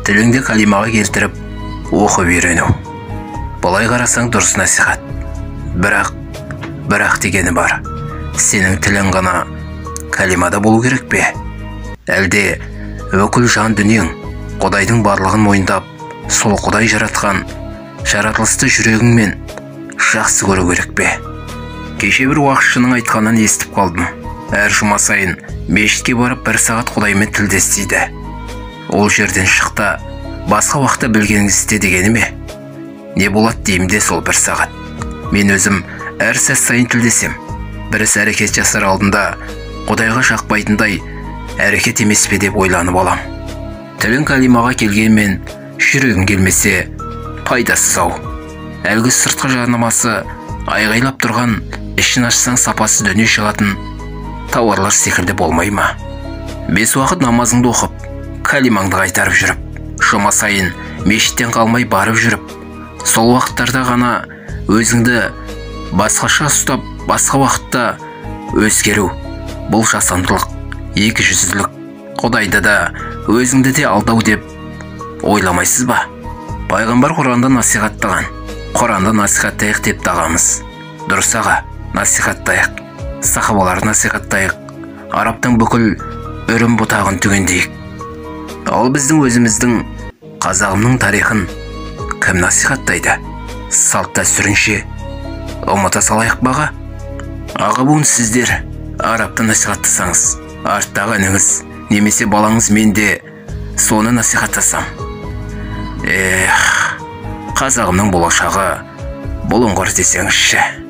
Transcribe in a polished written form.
тіліңді калимаға келтіріп оқып үйрену. Бұлай қарасаң дұрыс насихат. Бірақ дегені бар. Сенің тілің ғана калимада болу керек пе? Әлде өкіл жан дүниең Құдайдың барлығын мойындап, сол Құдай жаратқан жаратылысты жүрегіңмен жақсы көру керек пе? Кеше бір уақытшының айтқанын естіп қалдым. Әр жұма сайын мешітке барып 1 сағат Құдаймен тілдес дейді. Ол жерден шықта басқа уақытта білгеніңізді істе дегені ме? Не болады деймін де сол 1 сағат. Мен өзім әр сәт сайын тілдесем, бір іс әрекет жасар алдында Құдайға жақпайтындай әрекет емес пе деп ойланып алам. Тілің калимаға келгенмен жүрегің келмесе пайдасыз ау. Әлгі сыртқы жарнамасы айғайлап тұрған, ішін ашсаң сапасыз дүние шығатын тауарлар секілді болмай ма? 5 уақыт намазыңды оқып, калимаңды қайтарып жүріп, жұма сайын мешіттен қалмай барып жүріп, сол уақыттарда ғана өзіңді басқаша ұстап, басқа уақытта өзгеру. Бұл жасандылық, екіжүзділік. Құдайды да, өзіңді де алдау деп ойламайсыз ба? Пайғамбар Құранда насихаттаған. Құранда насихаттайық деп тағамыз. Дұрыс аға, насихаттайық. Сахабалар насихаттайық. Арабтың бүкіл үрім бұтағын түгендейік. Ал біздің өзіміздің қазағымның тарихын кім насихаттайды? Салт дәстүрінше ұмыта салайық баға. Аға буын сіздер арабты насихаттасаңыз, арттағы ініңіз немесе балаңыз мен де соны насихаттасам. Қазағымның болашағы бұлыңғыр десеңізші.